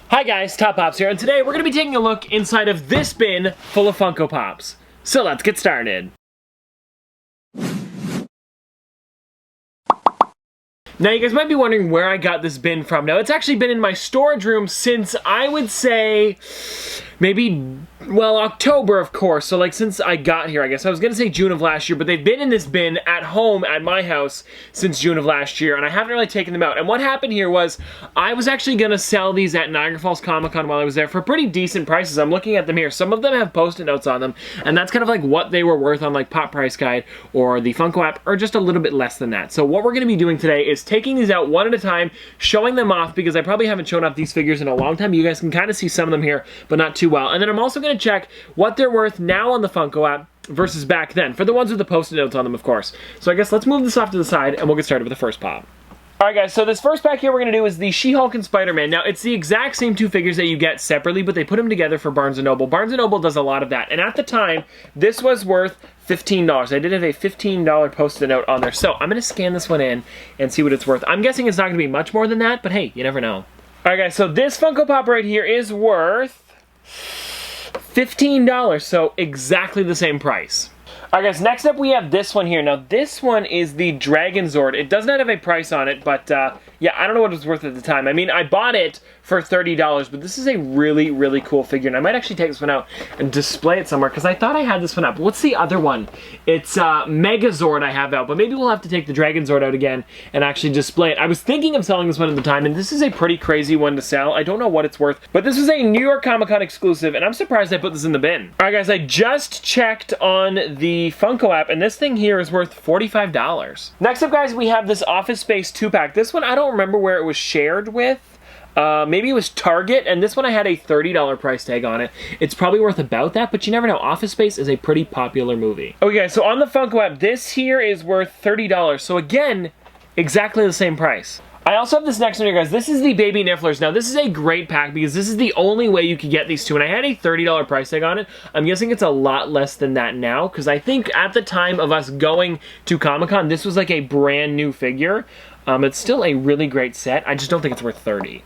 Hi guys, Top Pops here, and today we're going to be taking a look inside of this bin full of Funko Pops. So let's get started. Now you guys might be wondering where I got this bin from. Now it's actually been in my storage room since I would say maybe, well, October of course, so like since I got here I guess. I was gonna say June of last year, but they've been in this bin at home at my house since June of last year, and I haven't really taken them out. And what happened here was I was actually gonna sell these at Niagara Falls Comic Con while I was there for pretty decent prices. I'm looking at them here. Some of them have post-it notes on them, and that's kind of like what they were worth on like Pop Price Guide or the Funko app, or just a little bit less than that. So what we're gonna be doing today is taking these out one at a time, showing them off, because I probably haven't shown off these figures in a long time. You guys can kind of see some of them here, but not too well. And then I'm also going to check what they're worth now on the Funko app versus back then, for the ones with the post-it notes on them, of course. So I guess let's move this off to the side, and we'll get started with the first pop. Alright guys, so this first pack here we're going to do is the She-Hulk and Spider-Man. Now, it's the exact same two figures that you get separately, but they put them together for Barnes & Noble. Barnes & Noble does a lot of that, and at the time, this was worth $15. I did have a $15 post-it note on there, so I'm going to scan this one in and see what it's worth. I'm guessing it's not going to be much more than that, but hey, you never know. Alright guys, so this Funko Pop right here is worth $15, so exactly the same price. Alright guys, next up we have this one here. Now this one is the Dragon Zord. It does not have a price on it, but yeah, I don't know what it was worth at the time. I mean, I bought it for $30, but this is a really, really cool figure, and I might actually take this one out and display it somewhere, because I thought I had this one up. What's the other one? It's Megazord I have out, but maybe we'll have to take the Dragon Zord out again and actually display it. I was thinking of selling this one at the time, and this is a pretty crazy one to sell. I don't know what it's worth, but this was a New York Comic Con exclusive, and I'm surprised I put this in the bin. Alright guys, I just checked on the Funko app, and this thing here is worth $45. Next up guys, we have this Office Space 2-pack. This one I don't remember where it was shared with. Maybe it was Target, and this one I had a $30 price tag on it. It's probably worth about that, but you never know. Office Space is a pretty popular movie. Okay, so on the Funko app, this here is worth $30. So again, exactly the same price. I also have this next one here, guys. This is the Baby Nifflers. Now, this is a great pack because this is the only way you could get these two, and I had a $30 price tag on it. I'm guessing it's a lot less than that now, because I think at the time of us going to Comic-Con, this was like a brand new figure. It's still a really great set. I just don't think it's worth $30.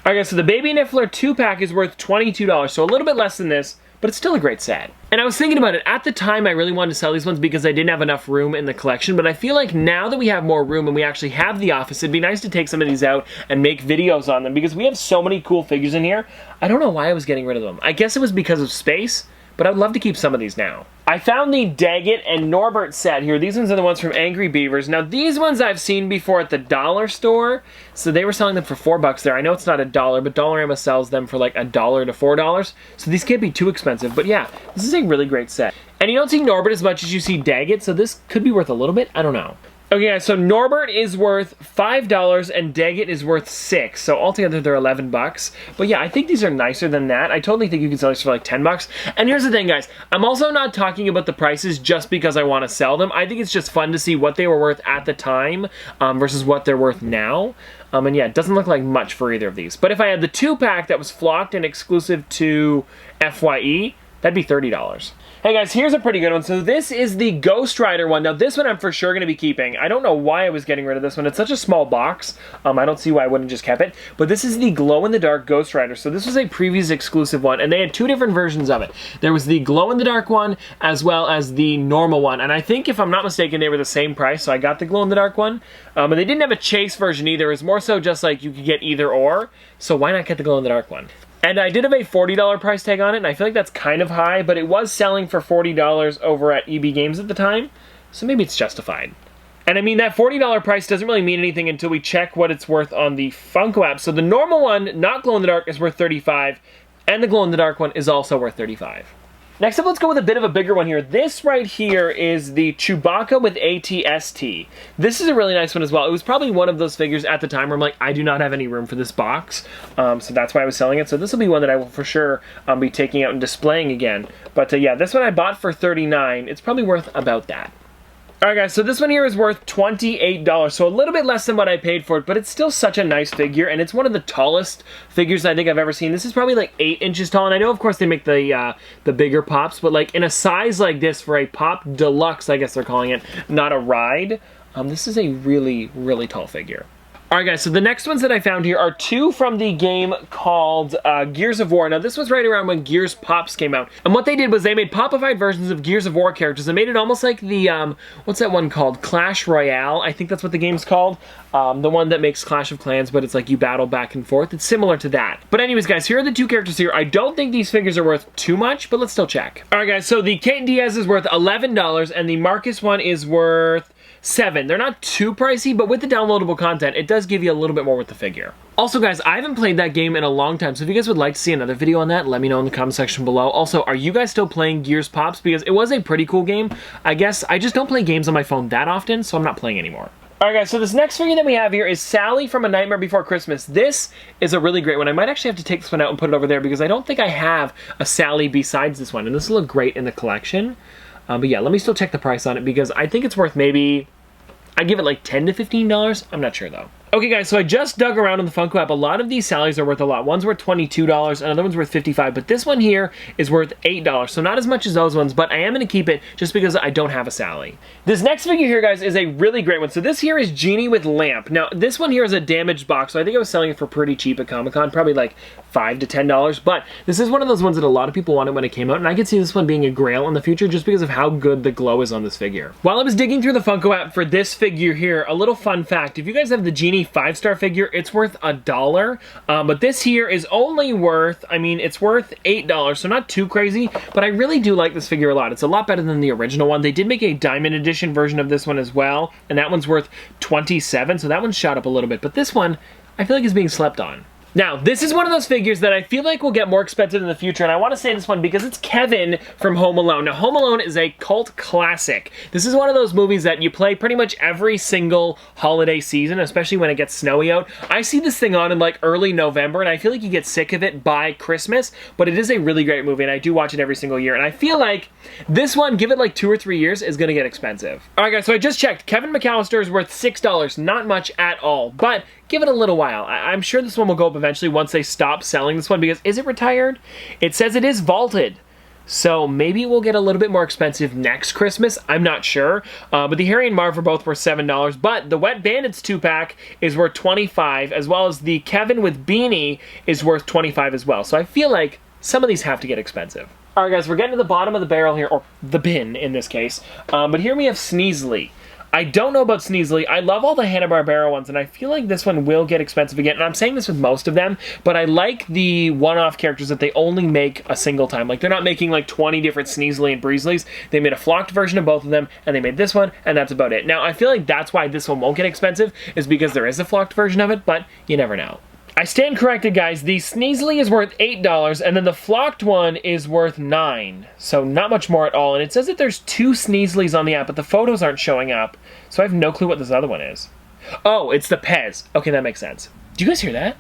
Alright guys, so the Baby Niffler 2-pack is worth $22, so a little bit less than this, but it's still a great set. And I was thinking about it. At the time, I really wanted to sell these ones because I didn't have enough room in the collection, but I feel like now that we have more room and we actually have the office, it'd be nice to take some of these out and make videos on them because we have so many cool figures in here. I don't know why I was getting rid of them. I guess it was because of space, but I would love to keep some of these now. I found the Daggett and Norbert set here. These ones are the ones from Angry Beavers. Now, these ones I've seen before at the dollar store, so they were selling them for $4 there. I know it's not $1, but Dollarama sells them for like $1 to $4, so these can't be too expensive. But yeah, this is a really great set. And you don't see Norbert as much as you see Daggett, so this could be worth a little bit. I don't know. Okay guys, so Norbert is worth $5 and Daggett is worth $6, so altogether they're $11. But yeah, I think these are nicer than that. I totally think you can sell these for like $10. And here's the thing guys, I'm also not talking about the prices just because I want to sell them. I think it's just fun to see what they were worth at the time versus what they're worth now. And yeah, it doesn't look like much for either of these. But if I had the 2-pack that was flocked and exclusive to FYE, that'd be $30. Hey guys, here's a pretty good one. So this is the Ghost Rider one. Now this one I'm for sure going to be keeping. I don't know why I was getting rid of this one. It's such a small box. I don't see why I wouldn't just kept it. But this is the glow-in-the-dark Ghost Rider. So this was a previous exclusive one, and they had two different versions of it. There was the glow-in-the-dark one as well as the normal one. And I think, if I'm not mistaken, they were the same price. So I got the glow-in-the-dark one. And they didn't have a chase version either. It was more so just like you could get either or. So why not get the glow-in-the-dark one? And I did have a $40 price tag on it, and I feel like that's kind of high, but it was selling for $40 over at EB Games at the time, so maybe it's justified. And I mean, that $40 price doesn't really mean anything until we check what it's worth on the Funko app. So the normal one, not glow-in-the-dark, is worth $35, and the glow-in-the-dark one is also worth $35. Next up, let's go with a bit of a bigger one here. This right here is the Chewbacca with AT-ST. This is a really nice one as well. It was probably one of those figures at the time where I'm like, I do not have any room for this box. So that's why I was selling it. So this will be one that I will for sure be taking out and displaying again. But yeah, this one I bought for $39. It's probably worth about that. Alright guys, so this one here is worth $28, so a little bit less than what I paid for it, but it's still such a nice figure, and it's one of the tallest figures I think I've ever seen. This is probably like 8 inches tall, and I know of course they make the bigger pops, but like in a size like this for a Pop Deluxe, I guess they're calling it, not a ride, this is a really, really tall figure. Alright guys, so the next ones that I found here are two from the game called Gears of War. Now this was right around when Gears Pops came out. And what they did was they made popified versions of Gears of War characters and made it almost like the, what's that one called? Clash Royale, I think that's what the game's called. The one that makes Clash of Clans, but it's like you battle back and forth. It's similar to that. But anyways guys, here are the two characters here. I don't think these figures are worth too much, but let's still check. Alright guys, so the Kate Diaz is worth $11 and the Marcus one is worth $7. They're not too pricey, but with the downloadable content, it does give you a little bit more with the figure. Also guys, I haven't played that game in a long time, so if you guys would like to see another video on that, let me know in the comment section below. Also, are you guys still playing Gears Pops? Because it was a pretty cool game. I guess I just don't play games on my phone that often, so I'm not playing anymore. Alright guys, so this next figure that we have here is Sally from A Nightmare Before Christmas. This is a really great one. I might actually have to take this one out and put it over there because I don't think I have a Sally besides this one, and this will look great in the collection. But yeah, let me still check the price on it because I think it's worth maybe, I'd give it like $10 to $15. I'm not sure though. Okay guys, so I just dug around in the Funko app. A lot of these Sallys are worth a lot. One's worth $22, another one's worth $55, but this one here is worth $8. So not as much as those ones, but I am going to keep it just because I don't have a Sally. This next figure here, guys, is a really great one. So this here is Genie with Lamp. Now, this one here is a damaged box, so I think I was selling it for pretty cheap at Comic-Con, probably like $5 to $10, but this is one of those ones that a lot of people wanted when it came out, and I could see this one being a grail in the future just because of how good the glow is on this figure. While I was digging through the Funko app for this figure here, a little fun fact, if you guys have the Genie 5-star figure, it's worth $1, but this here is only worth, I mean, it's worth $8, so not too crazy, but I really do like this figure a lot. It's a lot better than the original one. They did make a Diamond Edition version of this one as well, and that one's worth $27, so that one's shot up a little bit, but this one, I feel like is being slept on. Now, this is one of those figures that I feel like will get more expensive in the future, and I want to say this one because it's Kevin from Home Alone. Now, Home Alone is a cult classic. This is one of those movies that you play pretty much every single holiday season, especially when it gets snowy out. I see this thing on in like early November, and I feel like you get sick of it by Christmas, but it is a really great movie, and I do watch it every single year, and I feel like this one, give it like 2 or 3 years, is going to get expensive. Alright guys, so I just checked. Kevin McAllister is worth $6, not much at all, but give it a little while. I'm sure this one will go up eventually once they stop selling this one because is it retired? It says it is vaulted. So maybe it will get a little bit more expensive next Christmas. I'm not sure. But the Harry and Marv are both worth $7. But the Wet Bandits 2-pack is worth $25, as well as the Kevin with Beanie is worth $25 as well. So I feel like some of these have to get expensive. Alright guys, we're getting to the bottom of the barrel here, or the bin in this case. But here we have Sneasley. I don't know about Sneasley. I love all the Hanna-Barbera ones, and I feel like this one will get expensive again. And I'm saying this with most of them, but I like the one-off characters that they only make a single time. Like, they're not making like 20 different Sneasley and Breezeleys. They made a flocked version of both of them, and they made this one, and that's about it. Now, I feel like that's why this one won't get expensive, is because there is a flocked version of it, but you never know. I stand corrected, guys. The Sneasley is worth $8, and then the flocked one is worth $9. So not much more at all. And it says that there's 2 Sneasleys on the app, but the photos aren't showing up. So I have no clue what this other one is. Oh, it's the Pez. Okay, that makes sense. Do you guys hear that?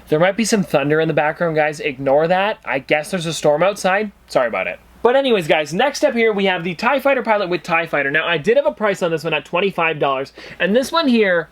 There might be some thunder in the background, guys. Ignore that. I guess there's a storm outside. Sorry about it. But anyways, guys, next up here, we have the TIE Fighter pilot with TIE Fighter. Now, I did have a price on this one at $25, and this one here,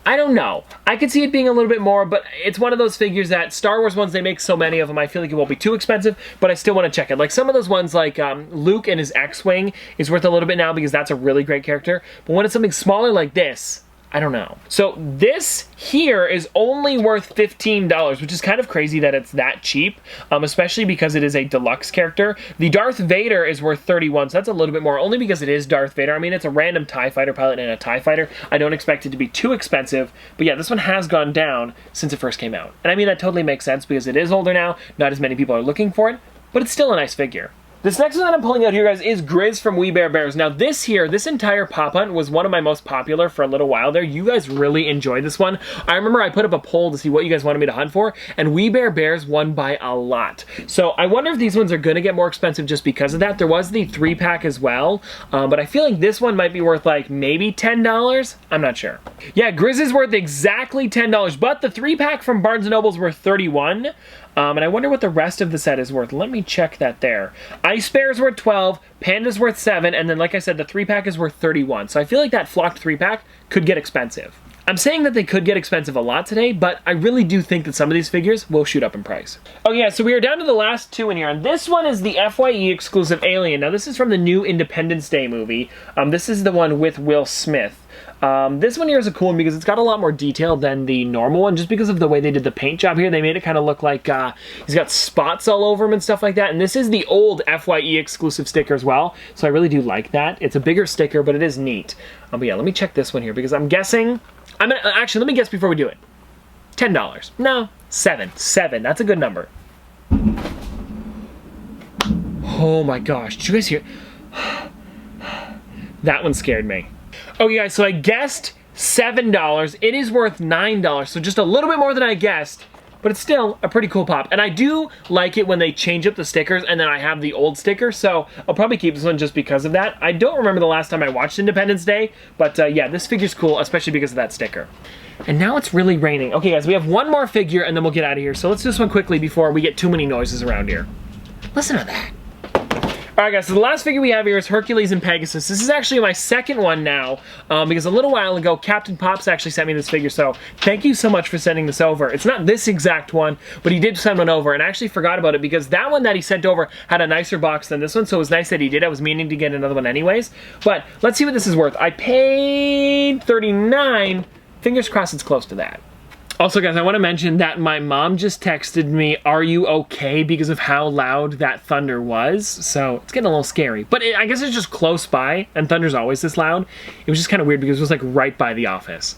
I don't know. I could see it being a little bit more, but it's one of those figures that Star Wars ones, they make so many of them, I feel like it won't be too expensive, but I still want to check it. Like some of those ones, like Luke and his X-Wing is worth a little bit now because that's a really great character, but when it's something smaller like this, I don't know. So this here is only worth $15, which is kind of crazy that it's that cheap, especially because it is a deluxe character. The Darth Vader is worth $31, so that's a little bit more, only because it is Darth Vader. I mean, it's a random TIE Fighter pilot and a TIE Fighter. I don't expect it to be too expensive, but yeah, this one has gone down since it first came out. And I mean, that totally makes sense because it is older now, not as many people are looking for it, but it's still a nice figure. This next one that I'm pulling out here, guys, is Grizz from We Bare Bears. Now, this entire pop hunt was one of my most popular for a little while there. You guys really enjoyed this one. I remember I put up a poll to see what you guys wanted me to hunt for, and We Bare Bears won by a lot. So I wonder if these ones are going to get more expensive just because of that. There was the 3-pack as well, but I feel like this one might be worth like maybe $10. I'm not sure. Yeah, Grizz is worth exactly $10, but the 3-pack from Barnes & Noble's worth $31. And I wonder what the rest of the set is worth. Let me check that there. Ice Bear is worth $12, Panda's worth $7, and then like I said, the 3-pack is worth $31. So I feel like that flocked 3-pack could get expensive. I'm saying that they could get expensive a lot today, but I really do think that some of these figures will shoot up in price. Okay, yeah, so we are down to the last 2 in here, and this one is the FYE exclusive Alien. Now, this is from the new Independence Day movie. This is the one with Will Smith. This one here is a cool one because it's got a lot more detail than the normal one, just because of the way they did the paint job here. They made it kind of look like he's got spots all over him and stuff like that. And this is the old FYE exclusive sticker as well, so I really do like that. It's a bigger sticker, but it is neat. But yeah, let me check this one here because I'm guessing. Actually, let me guess before we do it. $10. No, 7. 7. That's a good number. Oh my gosh! Did you guys hear? That one scared me. Okay, guys, so I guessed $7. It is worth $9, so just a little bit more than I guessed, but it's still a pretty cool pop. And I do like it when they change up the stickers, and then I have the old sticker, so I'll probably keep this one just because of that. I don't remember the last time I watched Independence Day, but yeah, this figure's cool, especially because of that sticker. And now it's really raining. Okay, guys, we have one more figure, and then we'll get out of here. So let's do this one quickly before we get too many noises around here. Listen to that. Alright guys, so the last figure we have here is Hercules and Pegasus. This is actually my second one now, because a little while ago, Captain Pops actually sent me this figure, so thank you so much for sending this over. It's not this exact one, but he did send one over, and I actually forgot about it because that one that he sent over had a nicer box than this one, so it was nice that he did. I was meaning to get another one anyways, but let's see what this is worth. I paid $39. Fingers crossed it's close to that. Also, guys, I want to mention that my mom just texted me, "Are you okay?" because of how loud that thunder was. So it's getting a little scary. But I guess it's just close by, and thunder's always this loud. It was just kind of weird because it was like right by the office.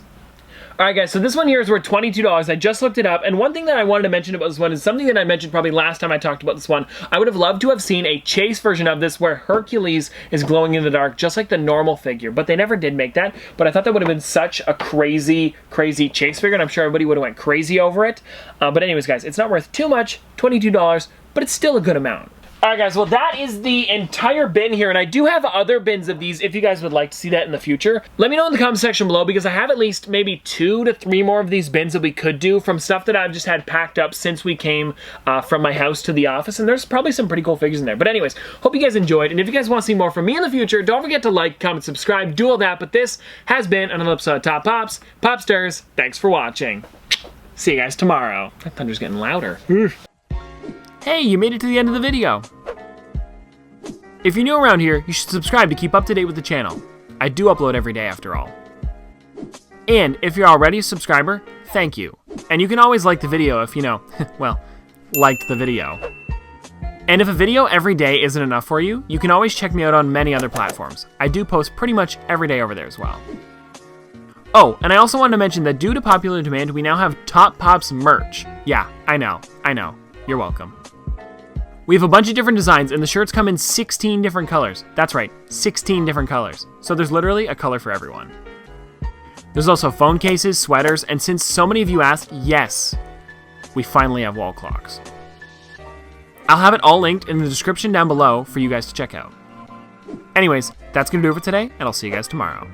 Alright guys, so this one here is worth $22. I just looked it up, and one thing that I wanted to mention about this one is something that I mentioned probably last time I talked about this one. I would have loved to have seen a chase version of this where Hercules is glowing in the dark, just like the normal figure, but they never did make that. But I thought that would have been such a crazy, crazy chase figure, and I'm sure everybody would have went crazy over it. But anyways, guys, it's not worth too much, $22, but it's still a good amount. Alright guys, well that is the entire bin here, and I do have other bins of these if you guys would like to see that in the future. Let me know in the comment section below because I have at least maybe 2 to 3 more of these bins that we could do from stuff that I've just had packed up since we came from my house to the office, and there's probably some pretty cool figures in there. But anyways, hope you guys enjoyed, and if you guys want to see more from me in the future, don't forget to like, comment, subscribe, do all that, but this has been another episode of Top Pops. Popsters, thanks for watching. See you guys tomorrow. That thunder's getting louder. Hey, you made it to the end of the video. If you're new around here, you should subscribe to keep up to date with the channel. I do upload every day after all. And if you're already a subscriber, thank you. And you can always like the video if you know, well, liked the video. And if a video every day isn't enough for you, you can always check me out on many other platforms. I do post pretty much every day over there as well. Oh, and I also wanted to mention that due to popular demand, we now have Top Pops merch. Yeah, I know. You're welcome. We have a bunch of different designs, and the shirts come in 16 different colors. That's right, 16 different colors. So there's literally a color for everyone. There's also phone cases, sweaters, and since so many of you asked, yes, we finally have wall clocks. I'll have it all linked in the description down below for you guys to check out. Anyways, that's going to do it for today, and I'll see you guys tomorrow.